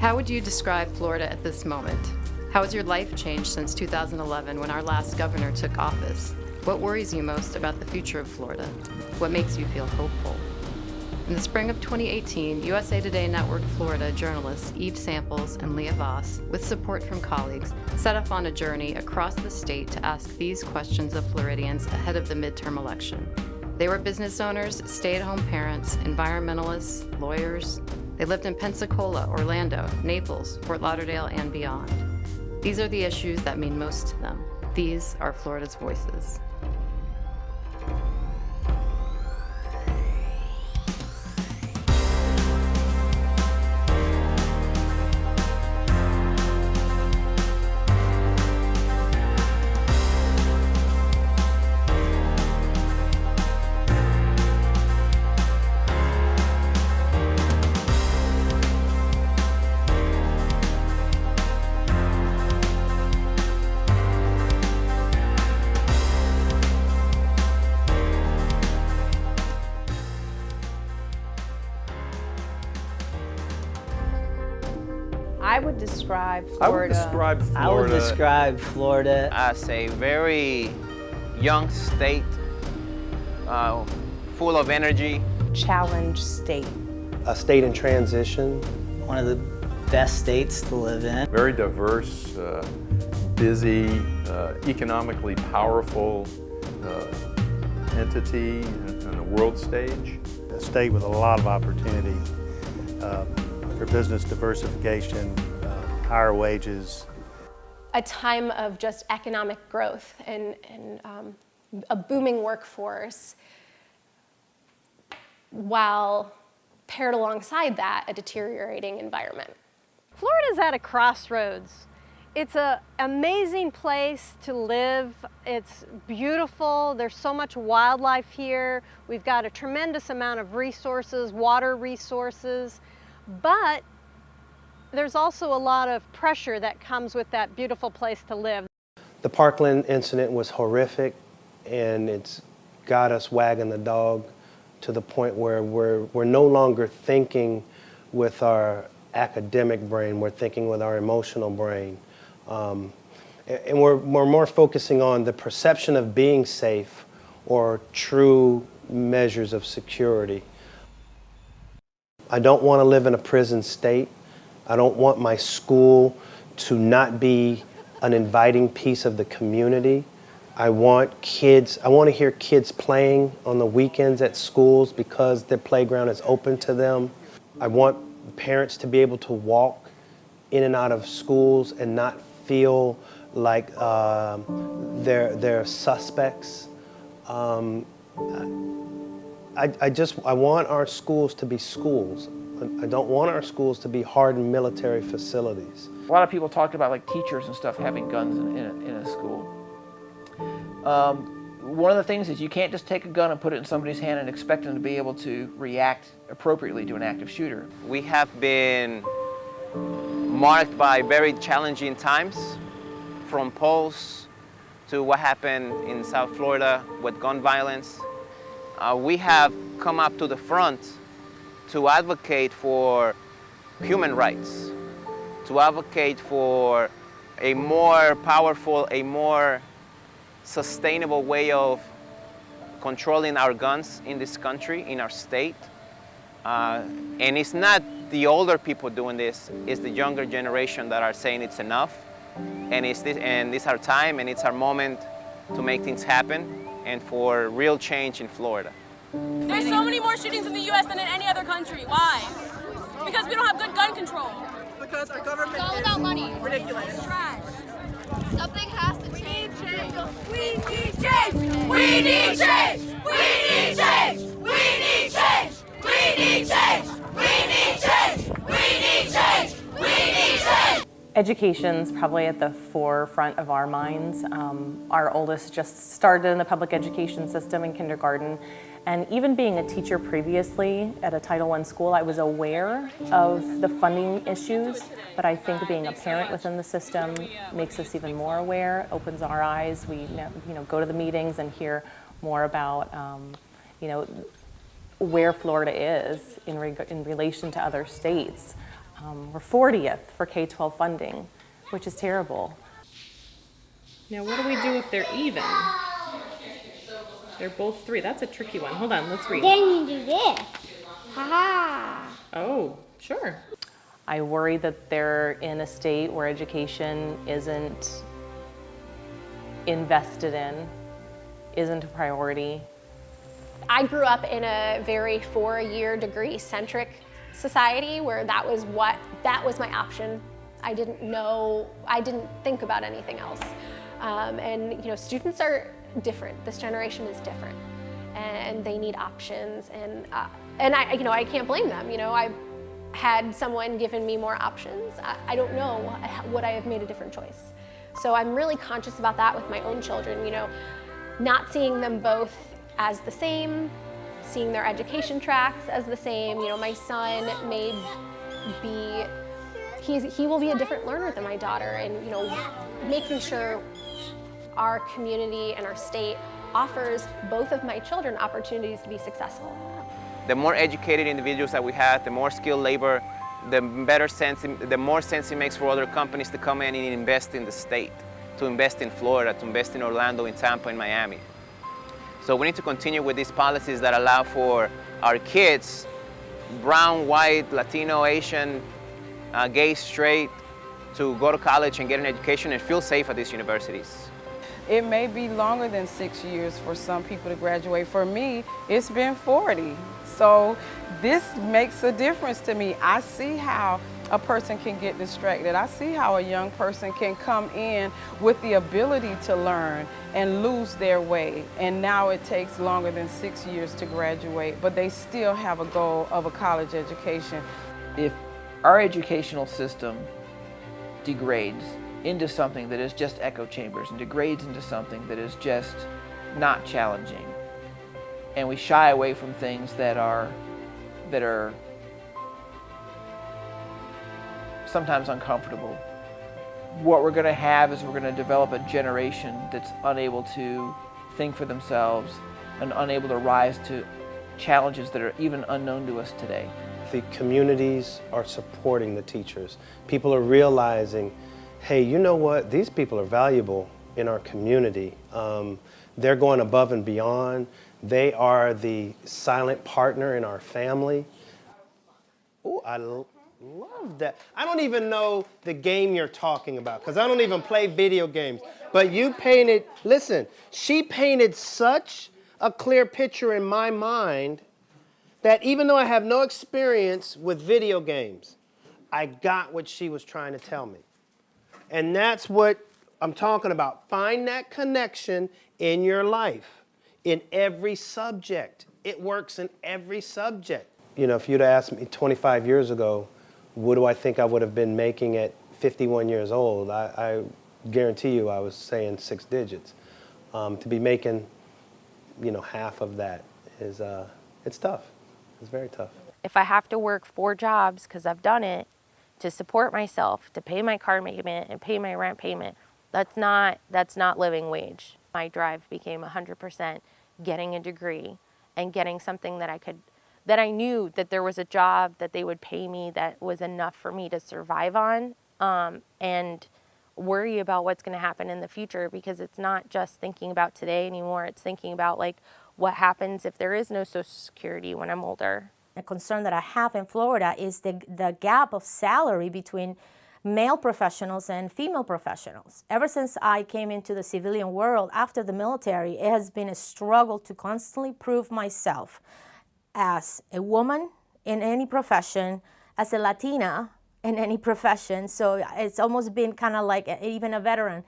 How would you describe Florida at this moment? How has your life changed since 2011 when our last governor took office? What worries you most about the future of Florida? What makes you feel hopeful? In the spring of 2018, USA Today Network Florida journalists Eve Samples and LEAH VOSS, with support from colleagues, set off on a journey across the state to ask these questions of Floridians ahead of the midterm election. They were business owners, stay-at-home parents, environmentalists, lawyers. They lived in Pensacola, Orlando, Naples, Fort Lauderdale, and beyond. These are the issues that mean most to them. These are Florida's voices. I would describe Florida as a very young state, full of energy. Challenge state. A state in transition. One of the best states to live in. Very diverse, busy, economically powerful entity on the world stage. A state with a lot of opportunity for business diversification, higher wages. A time of just economic growth and a booming workforce, while paired alongside that, a deteriorating environment. Florida's at a crossroads. It's an amazing place to live. It's beautiful. There's so much wildlife here. We've got a tremendous amount of resources, water resources, but there's also a lot of pressure that comes with that beautiful place to live. The Parkland incident was horrific, and it's got us wagging the dog to the point where we're no longer thinking with our academic brain, we're thinking with our emotional brain. And we're more focusing on the perception of being safe or true measures of security. I don't want to live in a prison state. I don't want my school to not be an inviting piece of the community. I want to hear kids playing on the weekends at schools because their playground is open to them. I want parents to be able to walk in and out of schools and not feel like they're suspects. I want our schools to be schools. I don't want our schools to be hardened military facilities. A lot of people talked about like teachers and stuff having guns in a school. One of the things is you can't just take a gun and put it in somebody's hand and expect them to be able to react appropriately to an active shooter. We have been marked by very challenging times, from polls to what happened in South Florida with gun violence. We have come up to the front to advocate for human rights, to advocate for a more powerful, a more sustainable way of controlling our guns in this country, in our state. And it's not the older people doing this, it's the younger generation that are saying it's enough. And it's our time and it's our moment to make things happen and for real change in Florida. There's so many more shootings in the U.S. than in any other country. Why? Because we don't have good gun control. Because our government it's all about money. Ridiculous. Trash. Something has to change. We need change. We need change. We need change. We need change. We need change. We need change. We need change. We need change. Education's probably at the forefront of our minds. Our oldest just started in the public education system in kindergarten, and even being a teacher previously at a Title I school, I was aware of the funding issues, but I think being a parent within the system makes us even more aware, opens our eyes. We go to the meetings and hear more about where Florida is in relation to other states. We're 40th for K-12 funding, which is terrible. Now, what do we do if they're even? They're both 3. That's a tricky one. Hold on, let's read. Then you do this. Ha-ha. Oh, sure. I worry that they're in a state where education isn't invested in, isn't a priority. I grew up in a very 4-year degree centric society where that was my option. I didn't think about anything else. And students are different. This generation is different, and they need options. And I can't blame them. I had someone given me more options. I don't know would I have made a different choice. So I'm really conscious about that with my own children. Not seeing them both as the same, seeing their education tracks as the same. My son he will be a different learner than my daughter, and making sure our community and our state offers both of my children opportunities to be successful. The more educated individuals that we have, the more skilled labor, the more sense it makes for other companies to come in and invest in the state, to invest in Florida, to invest in Orlando, in Tampa, in Miami. So we need to continue with these policies that allow for our kids, brown, white, Latino, Asian, gay, straight, to go to college and get an education and feel safe at these universities. It may be longer than 6 years for some people to graduate. For me, it's been 40. So this makes a difference to me. I see how a person can get distracted. I see how a young person can come in with the ability to learn and lose their way. And now it takes longer than 6 years to graduate, but they still have a goal of a college education. If our educational system degrades into something that is just echo chambers and degrades into something that is just not challenging, and we shy away from things that are sometimes uncomfortable, what we're going to have is we're going to develop a generation that's unable to think for themselves and unable to rise to challenges that are even unknown to us today. The communities are supporting the teachers. People are realizing, hey, you know what? These people are valuable in our community. They're going above and beyond. They are the silent partner in our family. Oh, I love that. I don't even know the game you're talking about because I don't even play video games. But you painted, listen, she painted such a clear picture in my mind that even though I have no experience with video games, I got what she was trying to tell me. And that's what I'm talking about. Find that connection in your life, in every subject. It works in every subject. If you'd asked me 25 years ago, what do I think I would have been making at 51 years old? I guarantee you I was saying 6 digits. To be making, half of that is, it's tough. It's very tough. If I have to work 4 jobs, because I've done it, to support myself, to pay my car payment and pay my rent payment, that's not living wage. My drive became 100% getting a degree and getting something that I knew that there was a job that they would pay me that was enough for me to survive on, and worry about what's going to happen in the future, because it's not just thinking about today anymore. It's thinking about what happens if there is no Social Security when I'm older. A concern that I have in Florida is the gap of salary between male professionals and female professionals. Ever since I came into the civilian world after the military, it has been a struggle to constantly prove myself as a woman in any profession, as a Latina in any profession. So it's almost been kind of like even a veteran,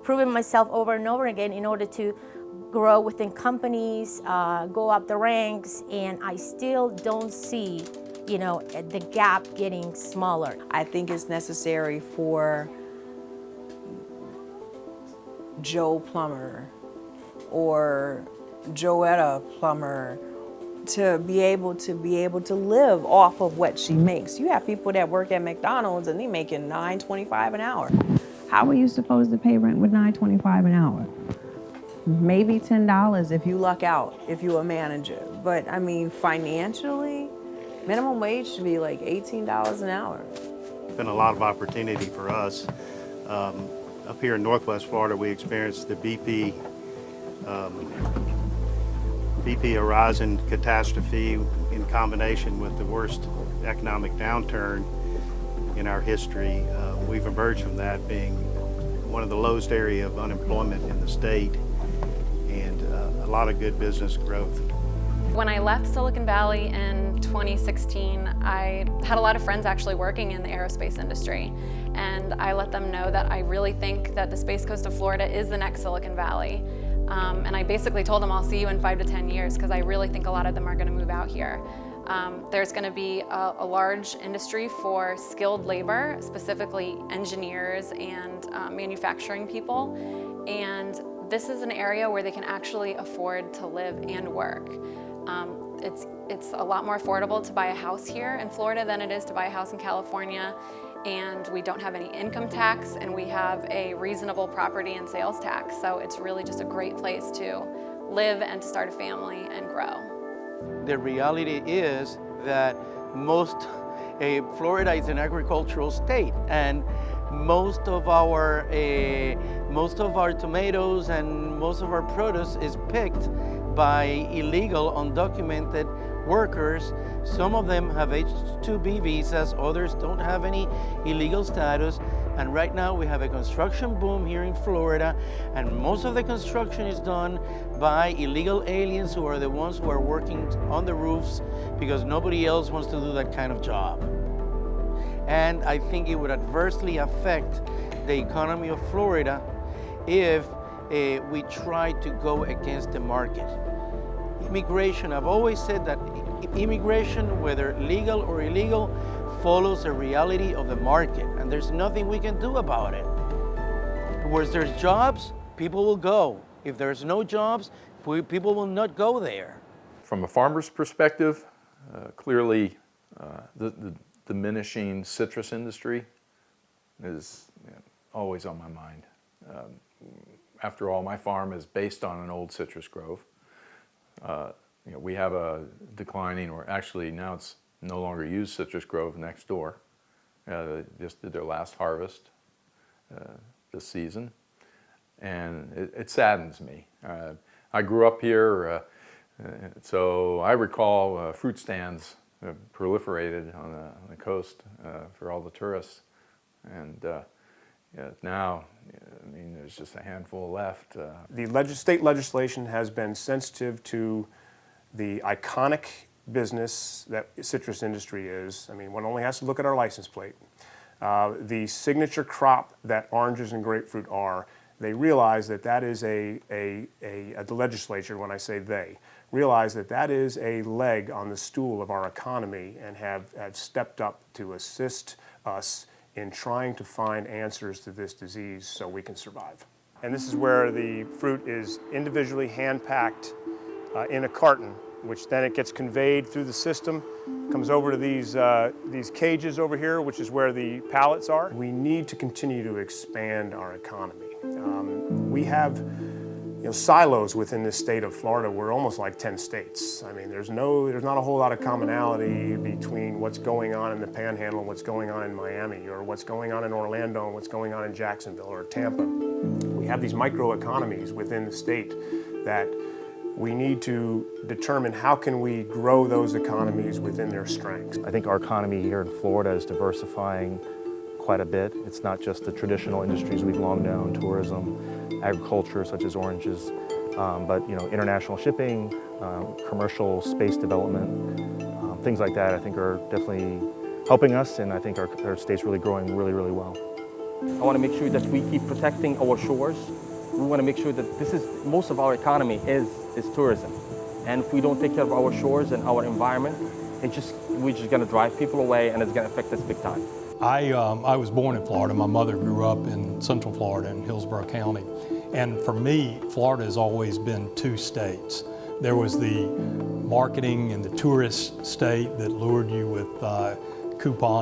proving myself over and over again in order to grow within companies, go up the ranks, and I still don't see, the gap getting smaller. I think it's necessary for Joe Plumber or Joetta Plumber to be able to live off of what she makes. You have people that work at McDonald's and they're making $9.25 an hour. How are you supposed to pay rent with $9.25 an hour? Maybe $10 if you luck out, if you're a manager. But I mean, financially, Minimum wage should be like $18 an hour. It's been a lot of opportunity for us. Up here in Northwest Florida, we experienced the BP Horizon catastrophe in combination with the worst economic downturn in our history. We've emerged from that being one of the lowest area of unemployment in the state and a lot of good business growth. When I left Silicon Valley in 2016, I had a lot of friends actually working in the aerospace industry. And I let them know that I really think that the Space Coast of Florida is the next Silicon Valley. And I basically told them I'll see you in 5 to 10 years because I really think a lot of them are going to move out here. There's going to be a large industry for skilled labor, specifically engineers and manufacturing people. And this is an area where they can actually afford to live and work. It's a lot more affordable to buy a house here in Florida than it is to buy a house in California. And we don't have any income tax, and we have a reasonable property and sales tax. So it's really just a great place to live and to start a family and grow. The reality is that Florida is an agricultural state, and most of our tomatoes and most of our produce is picked by illegal, undocumented workers. Some of them have H-2B visas, others don't have any illegal status. And right now we have a construction boom here in Florida, and most of the construction is done by illegal aliens who are the ones who are working on the roofs because nobody else wants to do that kind of job. And I think it would adversely affect the economy of Florida if we try to go against the market. Immigration, I've always said that immigration, whether legal or illegal, follows the reality of the market, and there's nothing we can do about it. Where there's jobs, people will go. If there's no jobs, people will not go there. From a farmer's perspective, clearly the diminishing citrus industry is always on my mind. After all, my farm is based on an old citrus grove. We have a declining, or actually now it's no longer used, citrus grove next door. They just did their last harvest this season, and it saddens me. I grew up here, so I recall fruit stands proliferated on the coast for all the tourists, and now, I mean, there's just a handful left. The state legislation has been sensitive to the iconic business that citrus industry is. I mean, one only has to look at our license plate. The signature crop that oranges and grapefruit are, they realize that that is the legislature, when I say they, realize that that is a leg on the stool of our economy and have stepped up to assist us in trying to find answers to this disease so we can survive. And this is where the fruit is individually hand-packed in a carton, which then it gets conveyed through the system, comes over to these cages over here, which is where the pallets are. We need to continue to expand our economy. We have silos within this state of Florida. We're almost like 10 states. I mean, there's not a whole lot of commonality between what's going on in the Panhandle and what's going on in Miami, or what's going on in Orlando and what's going on in Jacksonville or Tampa. We have these microeconomies within the state that we need to determine how can we grow those economies within their strengths. I think our economy here in Florida is diversifying quite a bit. It's not just the traditional industries we've long known, tourism, agriculture such as oranges, but international shipping, commercial space development, things like that I think are definitely helping us, and I think our state's really growing really, really well. I want to make sure that we keep protecting our shores. We want to make sure that most of our economy is tourism. And if we don't take care of our shores and our environment, we're just going to drive people away, and it's going to affect us big time. I was born in Florida. My mother grew up in Central Florida in Hillsborough County. And for me, Florida has always been two states. There was the marketing and the tourist state that lured you with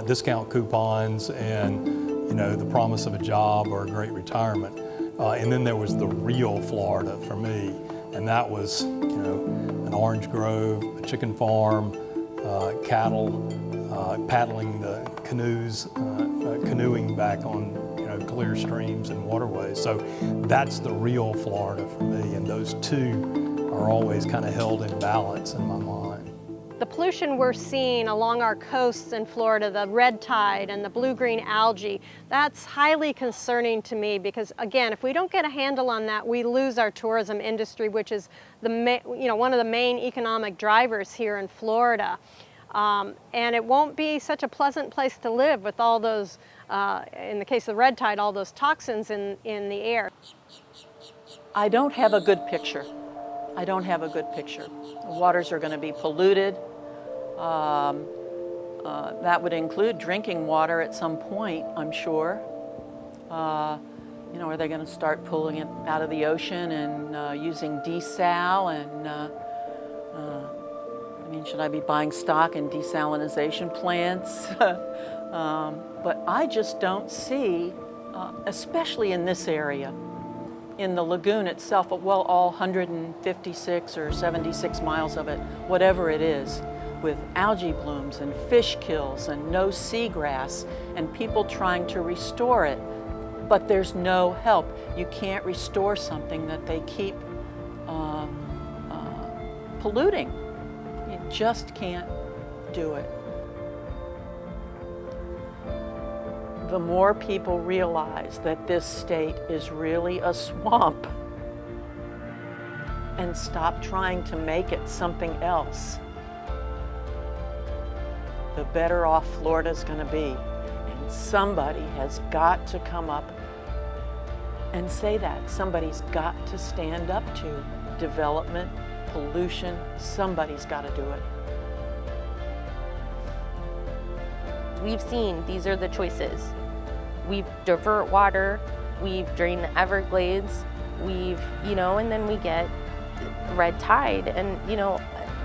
discount coupons and the promise of a job or a great retirement. And then there was the real Florida for me. And that was an orange grove, a chicken farm, cattle, paddling the canoes, canoeing back on clear streams and waterways. So that's the real Florida for me, and those two are always kind of held in balance in my mind. The pollution we're seeing along our coasts in Florida, the red tide and the blue-green algae, that's highly concerning to me because, again, if we don't get a handle on that, we lose our tourism industry, which is one of the main economic drivers here in Florida. And it won't be such a pleasant place to live with all those, in the case of the red tide, all those toxins in the air. I don't have a good picture. I don't have a good picture. The waters are going to be polluted. That would include drinking water at some point, I'm sure. Are they going to start pulling it out of the ocean and using desal? And should I be buying stock in desalinization plants? But I just don't see, especially in this area, in the lagoon itself, well, all 156 or 76 miles of it, whatever it is, with algae blooms and fish kills and no seagrass and people trying to restore it, but there's no help. You can't restore something that they keep polluting. You just can't do it. The more people realize that this state is really a swamp and stop trying to make it something else, the better off Florida's going to be. And somebody has got to come up and say that. Somebody's got to stand up to development, pollution. Somebody's got to do it. We've seen these are the choices. We've divert water, we've drained the Everglades, we've, and then we get red tide and,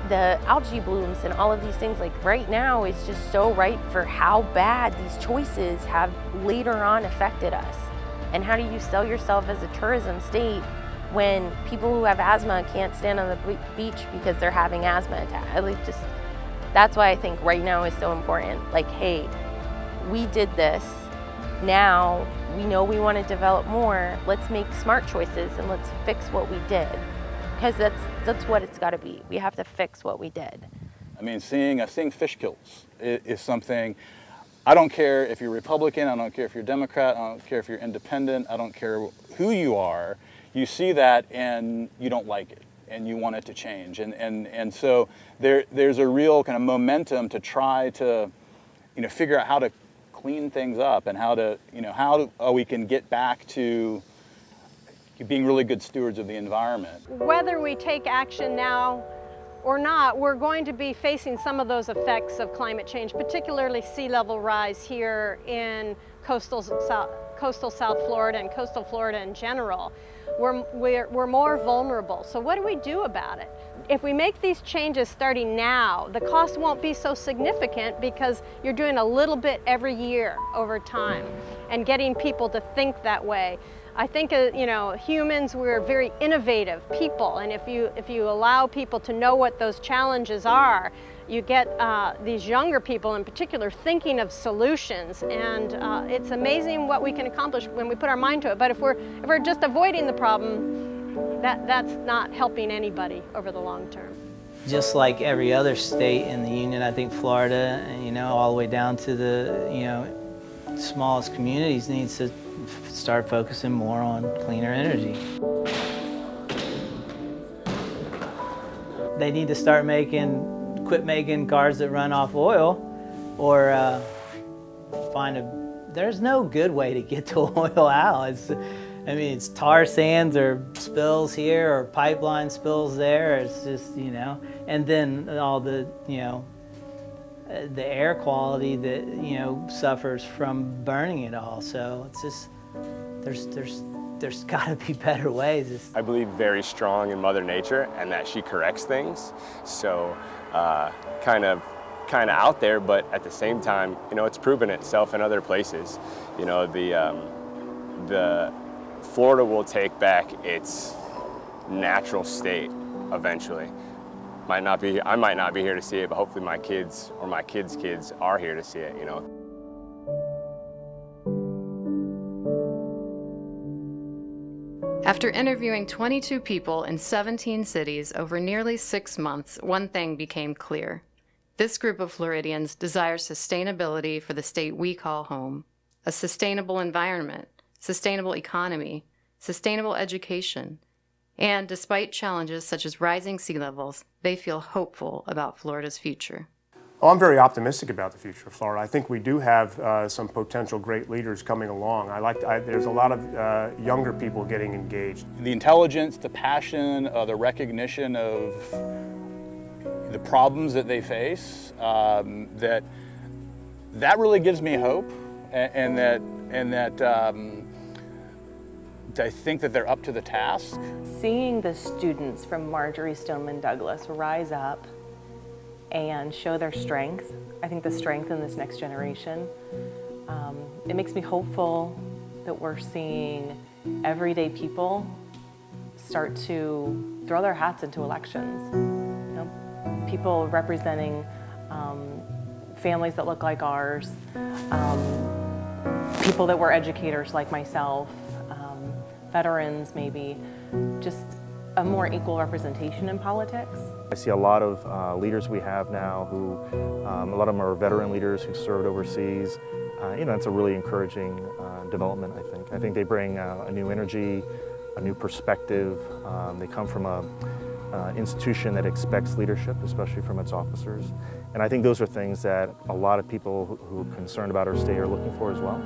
the algae blooms and all of these things. Like right now is just so ripe for how bad these choices have later on affected us. And how do you sell yourself as a tourism state when people who have asthma can't stand on the beach because they're having asthma attacks? That's why I think right now is so important. Like, hey, we did this. Now we know we want to develop more. Let's make smart choices and let's fix what we did. Because that's what it's got to be. We have to fix what we did. I mean, seeing fish kills is something. I don't care if you're Republican, I don't care if you're Democrat, I don't care if you're independent, I don't care who you are. You see that and you don't like it and you want it to change. And so there's a real kind of momentum to try to, figure out how to clean things up and how we can get back to being really good stewards of the environment. Whether we take action now or not, we're going to be facing some of those effects of climate change, particularly sea level rise here in coastal South Florida and coastal Florida in general. We're more vulnerable. So what do we do about it? If we make these changes starting now, the cost won't be so significant because you're doing a little bit every year over time and getting people to think that way. I think, humans, we're very innovative people, and if you allow people to know what those challenges are, you get these younger people in particular thinking of solutions, and it's amazing what we can accomplish when we put our mind to it. But if we're just avoiding the problem, that's not helping anybody over the long term. Just like every other state in the union, I think Florida, all the way down to the smallest communities needs to start focusing more on cleaner energy. They need to quit making cars that run off oil, or there's no good way to get the oil out. It's tar sands or spills here or pipeline spills there. It's just, and then all the air quality that suffers from burning it all. So it's just there's got to be better ways. I believe very strong in Mother Nature and that she corrects things. So kind of out there, but at the same time, it's proven itself in other places. The Florida will take back its natural state eventually. I might not be here to see it, but hopefully my kids or my kids' kids are here to see it, you know. After interviewing 22 people in 17 cities over nearly 6 months, one thing became clear. This group of Floridians desires sustainability for the state we call home, a sustainable environment, sustainable economy, sustainable education, and despite challenges such as rising sea levels, they feel hopeful about Florida's future. Oh, I'm very optimistic about the future of Florida. I think we do have some potential great leaders coming along. There's a lot of younger people getting engaged. The intelligence, the passion, the recognition of the problems that they face, that really gives me hope, and that I think that they're up to the task. Seeing the students from Marjorie Stoneman Douglas rise up and show their strength, I think the strength in this next generation, it makes me hopeful that we're seeing everyday people start to throw their hats into elections. You know, people representing families that look like ours, people that were educators like myself, veterans maybe, just a more equal representation in politics. I see a lot of leaders we have now who, a lot of them are veteran leaders who served overseas. You know, it's a really encouraging development, I think. I think they bring a new energy, a new perspective. They come from an institution that expects leadership, especially from its officers. And I think those are things that a lot of people who are concerned about our state are looking for as well.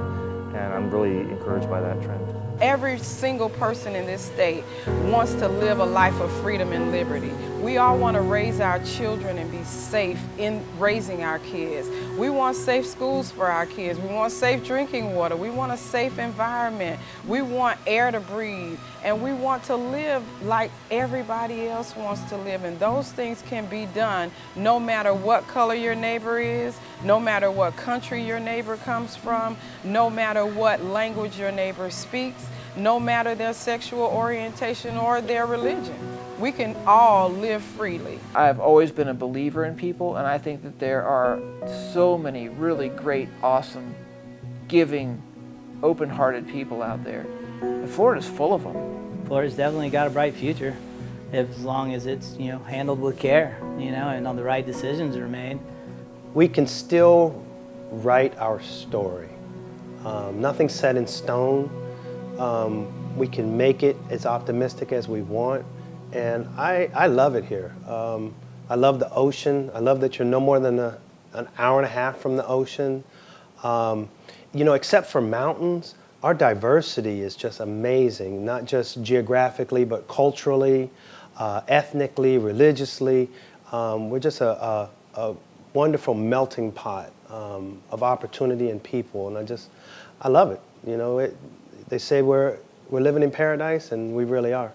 And I'm really encouraged by that trend. Every single person in this state wants to live a life of freedom and liberty. We all want to raise our children and be safe in raising our kids. We want safe schools for our kids. We want safe drinking water. We want a safe environment. We want air to breathe. And we want to live like everybody else wants to live. And those things can be done no matter what color your neighbor is, no matter what country your neighbor comes from, no matter what language your neighbor speaks, no matter their sexual orientation or their religion. We can all live freely. I've always been a believer in people, and I think that there are so many really great, awesome, giving, open-hearted people out there. And Florida's full of them. Florida's definitely got a bright future, as long as it's, you know, handled with care, you know, and all the right decisions are made. We can still write our story. Nothing's set in stone. We can make it as optimistic as we want. And I love it here. I love the ocean. I love that you're no more than an hour and a half from the ocean. You know, except for mountains, our diversity is just amazing, not just geographically, but culturally, ethnically, religiously. We're just a wonderful melting pot of opportunity and people, and I love it. You know, they say we're living in paradise, and we really are.